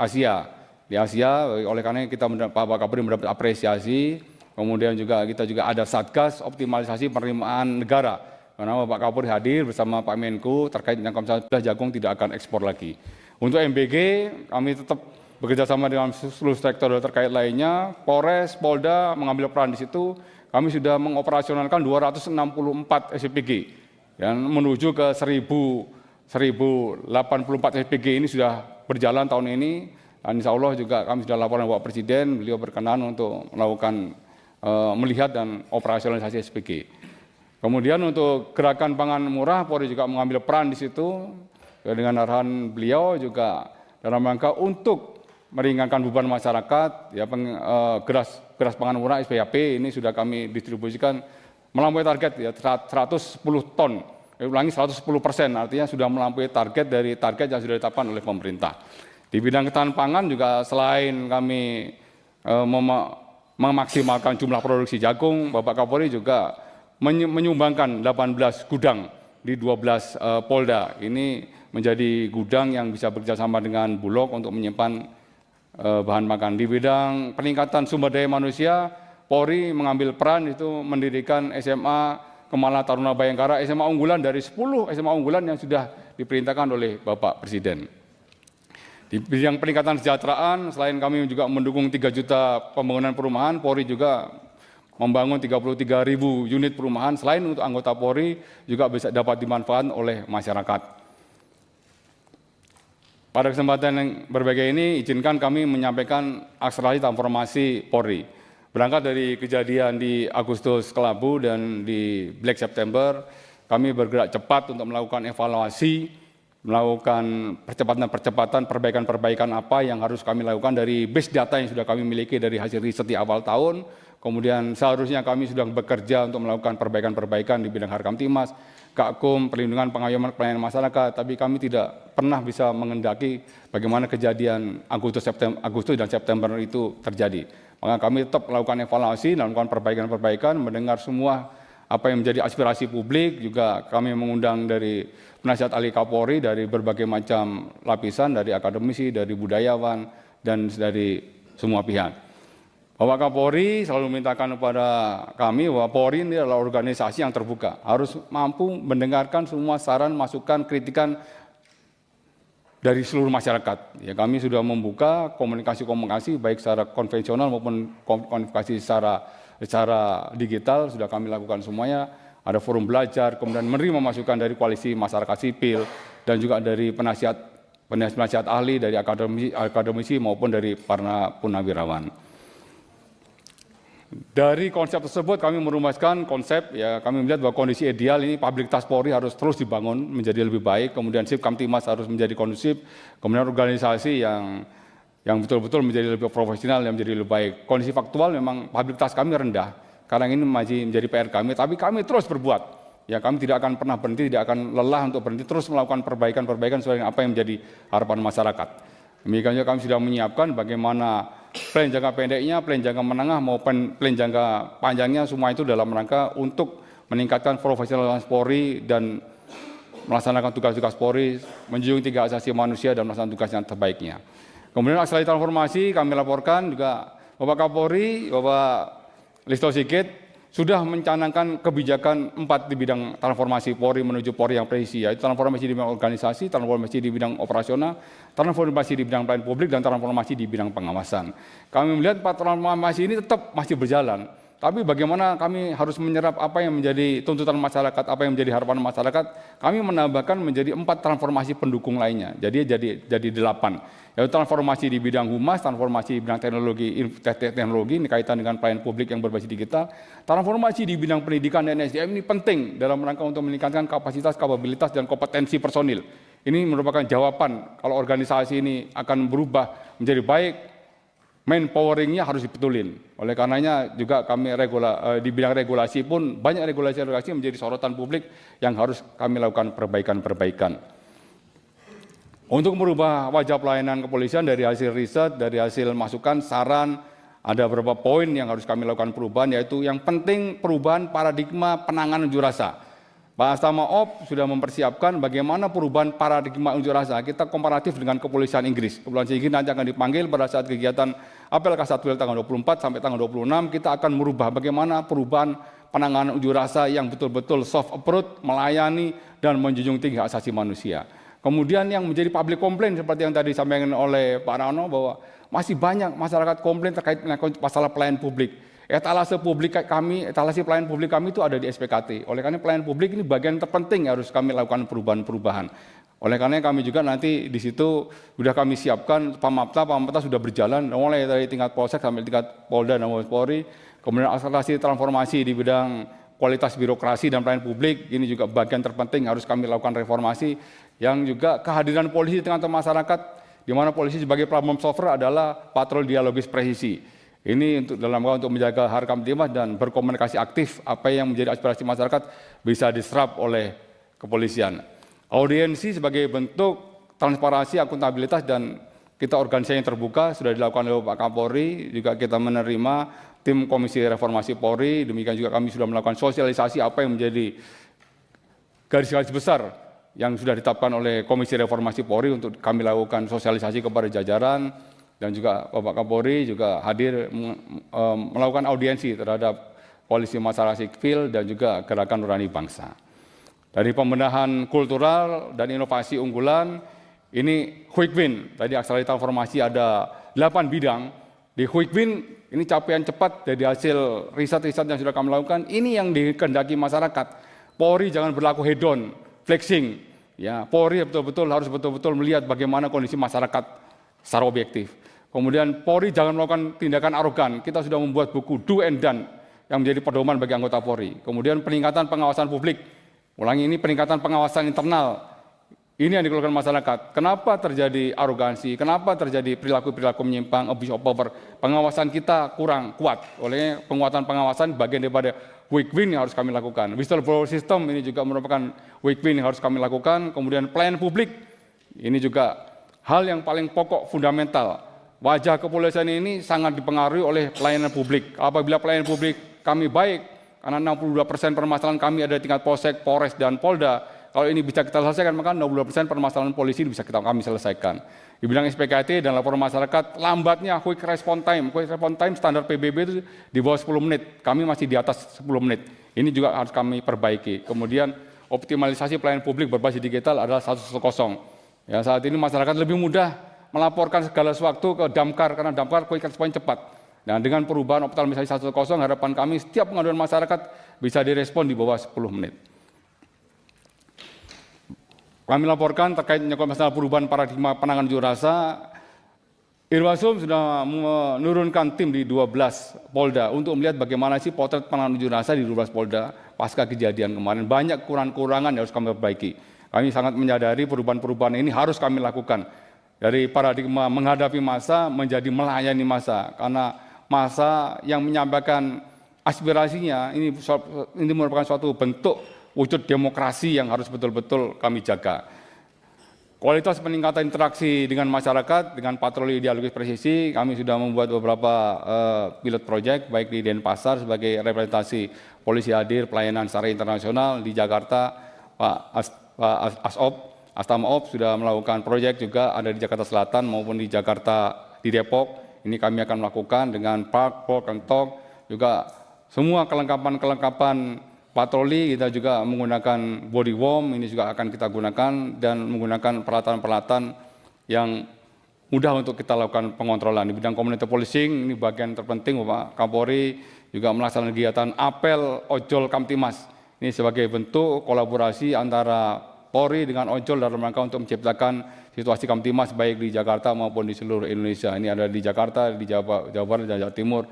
Asia. Di Asia, oleh karena kita Pak Kapolri mendapat apresiasi. Kemudian kita juga ada Satgas optimalisasi penerimaan negara. Karena Pak Kapolri hadir bersama Pak Menko terkait dengan Komisi jagung tidak akan ekspor lagi. Untuk MBG, kami tetap bekerjasama dengan seluruh sektor terkait lainnya. Polres, Polda mengambil peran di situ. Kami sudah mengoperasionalkan 264 SPG. Dan menuju ke 1084 SPG ini sudah berjalan tahun ini. Dan insya Allah juga kami sudah laporan Bapak Presiden, beliau berkenan untuk melakukan melihat dan operasionalisasi SPG. Kemudian untuk gerakan pangan murah, Polri juga mengambil peran di situ dengan arahan beliau juga dalam rangka untuk meringankan beban masyarakat. Ya, beras pangan murah SPHP ini sudah kami distribusikan melampaui target ya 110 ton. Ulangi 110%, artinya sudah melampaui target dari target yang sudah ditetapkan oleh pemerintah. Di bidang ketahanan pangan juga selain kami memaksimalkan jumlah produksi jagung, Bapak Kapolri juga menyumbangkan 18 gudang di 12 Polda. Ini menjadi gudang yang bisa bekerjasama dengan Bulog untuk menyimpan bahan makan. Di bidang peningkatan sumber daya manusia, Polri mengambil peran itu mendirikan SMA Kemala Taruna Bayangkara, SMA unggulan dari 10 SMA unggulan yang sudah diperintahkan oleh Bapak Presiden. Di bidang peningkatan kesejahteraan, selain kami juga mendukung 3 juta pembangunan perumahan, Polri juga membangun 33.000 unit perumahan. Selain untuk anggota Polri, juga bisa dapat dimanfaatkan oleh masyarakat. Pada kesempatan yang berbagai ini, izinkan kami menyampaikan akselerasi transformasi Polri. Berangkat dari kejadian di Agustus Kelabu dan di Black September, kami bergerak cepat untuk melakukan evaluasi, melakukan percepatan-percepatan, perbaikan-perbaikan apa yang harus kami lakukan dari base data yang sudah kami miliki dari hasil riset di awal tahun. Kemudian seharusnya kami sudah bekerja untuk melakukan perbaikan-perbaikan di bidang Harkamtimas, Gakum, perlindungan pengayoman pelayanan masyarakat, tapi kami tidak pernah bisa mengendaki bagaimana kejadian Agustus dan September itu terjadi. Maka kami tetap melakukan evaluasi, melakukan perbaikan-perbaikan, mendengar semua apa yang menjadi aspirasi publik, juga kami mengundang dari penasihat ahli Kapolri dari berbagai macam lapisan, dari akademisi, dari budayawan, dan dari semua pihak. Bapak Kapolri selalu memintakan kepada kami bahwa Polri ini adalah organisasi yang terbuka, harus mampu mendengarkan semua saran, masukan, kritikan dari seluruh masyarakat. Ya, kami sudah membuka komunikasi-komunikasi baik secara konvensional maupun komunikasi secara digital, sudah kami lakukan semuanya. Ada forum belajar, kemudian menerima masukan dari koalisi masyarakat sipil dan juga dari penasihat ahli, dari akademisi maupun dari para purnawirawan. Dari konsep tersebut kami merumuskan konsep, ya kami melihat bahwa kondisi ideal ini public trust Polri harus terus dibangun menjadi lebih baik, kemudian Sipkamtimas harus menjadi kondusif, kemudian organisasi yang betul-betul menjadi lebih profesional, yang menjadi lebih baik. Kondisi faktual memang public trust kami rendah, karena ini masih menjadi PR kami, tapi kami terus berbuat. Ya, kami tidak akan pernah berhenti, tidak akan lelah untuk berhenti, terus melakukan perbaikan-perbaikan sesuai dengan apa yang menjadi harapan masyarakat. Demikian juga kami sudah menyiapkan bagaimana plan jangka pendeknya, plan jangka menengah maupun plan jangka panjangnya, semua itu dalam rangka untuk meningkatkan profesionalitas Polri dan melaksanakan tugas-tugas Polri, menjunjung 3 asasi manusia dan melaksanakan tugas yang terbaiknya. Kemudian akselerasi transformasi kami laporkan juga Bapak Kapolri, Bapak Listo Sigit sudah mencanangkan kebijakan 4 di bidang transformasi Polri menuju Polri yang presisi, yaitu transformasi di bidang organisasi, transformasi di bidang operasional, transformasi di bidang pelayanan publik, dan transformasi di bidang pengawasan. Kami melihat 4 transformasi ini tetap masih berjalan, tapi bagaimana kami harus menyerap apa yang menjadi tuntutan masyarakat, apa yang menjadi harapan masyarakat, kami menambahkan menjadi 4 transformasi pendukung lainnya, jadi 8. Yaitu transformasi di bidang humas, transformasi di bidang teknologi ini kaitan dengan pelayanan publik yang berbasis digital, transformasi di bidang pendidikan dan SDM ini penting dalam rangka untuk meningkatkan kapasitas, kapabilitas, dan kompetensi personil. Ini merupakan jawaban kalau organisasi ini akan berubah menjadi baik, manpoweringnya harus dibetulin. Oleh karenanya juga kami di bidang regulasi pun banyak regulasi-regulasi menjadi sorotan publik yang harus kami lakukan perbaikan-perbaikan. Untuk merubah wajah pelayanan kepolisian dari hasil riset, dari hasil masukan, saran, ada beberapa poin yang harus kami lakukan perubahan, yaitu yang penting perubahan paradigma penanganan unjuk rasa. Pak Astama-op sudah mempersiapkan bagaimana perubahan paradigma unjuk rasa. Kita komparatif dengan kepolisian Inggris. Kepolisian Inggris nanti akan dipanggil pada saat kegiatan apel Kasatwil tanggal 24 sampai tanggal 26. Kita akan merubah bagaimana perubahan penanganan unjuk rasa yang betul-betul soft approach, melayani dan menjunjung tinggi hak asasi manusia. Kemudian yang menjadi public complaint seperti yang tadi disampaikan oleh Pak Rano bahwa masih banyak masyarakat komplain terkait dengan masalah pelayanan publik. Etalase pelayanan publik kami itu ada di SPKT. Oleh karena pelayanan publik ini bagian terpenting harus kami lakukan perubahan-perubahan. Oleh karena kami juga nanti di situ sudah kami siapkan Pamapta sudah berjalan mulai dari tingkat Polsek sampai tingkat Polda dan Mabes Polri. Kemudian akselerasi transformasi di bidang kualitas birokrasi dan pelayanan publik ini juga bagian terpenting harus kami lakukan reformasi. Yang juga kehadiran polisi di tengah-tengah masyarakat, di mana polisi sebagai problem solver adalah patroli dialogis presisi. Ini untuk menjaga harkam tipmas dan berkomunikasi aktif apa yang menjadi aspirasi masyarakat bisa diserap oleh kepolisian. Audiensi sebagai bentuk transparansi, akuntabilitas dan kita organisasi yang terbuka sudah dilakukan oleh Pak Kapolri, juga kita menerima tim Komisi Reformasi Polri, demikian juga kami sudah melakukan sosialisasi apa yang menjadi garis-garis besar yang sudah ditetapkan oleh Komisi Reformasi Polri untuk kami lakukan sosialisasi kepada jajaran. Dan juga Bapak Kapolri juga hadir melakukan audiensi terhadap koalisi masyarakat sipil dan juga gerakan nurani bangsa. Dari pembenahan kultural dan inovasi unggulan, ini quick win. Tadi akselerasi transformasi ada 8 bidang. Di quick win ini capaian cepat dari hasil riset-riset yang sudah kami lakukan. Ini yang dikehendaki masyarakat. Polri jangan berlaku hedon, flexing. Ya, Polri harus betul-betul melihat bagaimana kondisi masyarakat secara objektif. Kemudian Polri jangan melakukan tindakan arogan. Kita sudah membuat buku Do and Done yang menjadi pedoman bagi anggota Polri. Kemudian peningkatan pengawasan publik. Ulangi, ini peningkatan pengawasan internal. Ini yang dikeluhkan masyarakat. Kenapa terjadi arogansi? Kenapa terjadi perilaku-perilaku menyimpang, abuse of power? Pengawasan kita kurang kuat. Oleh penguatan pengawasan bagian daripada quick win yang harus kami lakukan. Whistleblower system ini juga merupakan quick win yang harus kami lakukan. Kemudian pelayanan publik. Ini juga hal yang paling pokok, fundamental. Wajah kepolisian ini sangat dipengaruhi oleh pelayanan publik. Apabila pelayanan publik kami baik, karena 62% permasalahan kami ada di tingkat Polsek, Polres, dan Polda, kalau ini bisa kita selesaikan, maka 62% permasalahan polisi bisa kami selesaikan. Di bidang SPKT dan laporan masyarakat, lambatnya quick response time. Quick response time standar PBB itu di bawah 10 menit. Kami masih di atas 10 menit. Ini juga harus kami perbaiki. Kemudian optimalisasi pelayanan publik berbasis digital adalah 110. Ya, saat ini masyarakat lebih mudah melaporkan segala sesuatu ke Damkar, karena Damkar quick response cepat. Nah, dengan perubahan optimalisasi 110, harapan kami setiap pengaduan masyarakat bisa direspon di bawah 10 menit. Kami laporkan terkait menyangkut masalah perubahan paradigma penanganan unjuk rasa, Irwasum sudah menurunkan tim di 12 Polda untuk melihat bagaimana sih potret penanganan unjuk rasa di 12 Polda pasca kejadian kemarin. Banyak kekurangan yang harus kami perbaiki. Kami sangat menyadari perubahan-perubahan ini harus kami lakukan. Dari paradigma menghadapi massa menjadi melayani massa, karena massa yang menyampaikan aspirasinya ini merupakan suatu bentuk wujud demokrasi yang harus betul-betul kami jaga. Kualitas peningkatan interaksi dengan masyarakat dengan patroli dialogis presisi, kami sudah membuat beberapa pilot project baik di Denpasar sebagai representasi polisi hadir pelayanan secara internasional. Di Jakarta Pak Astama-op sudah melakukan proyek juga ada di Jakarta Selatan maupun di Jakarta di Depok. Ini kami akan melakukan dengan Park, Kentok, juga semua kelengkapan patroli. Kita juga menggunakan body worm, ini juga akan kita gunakan dan menggunakan peralatan-peralatan yang mudah untuk kita lakukan pengontrolan. Di bidang community policing ini bagian terpenting. Bapak Kapolri juga melaksanakan kegiatan apel ojol Kamtimas. Ini sebagai bentuk kolaborasi antara Polri dengan ojol dalam rangka untuk menciptakan situasi Kamtimas baik di Jakarta maupun di seluruh Indonesia. Ini ada di Jakarta, di Jawa Barat, dan Jawa Timur.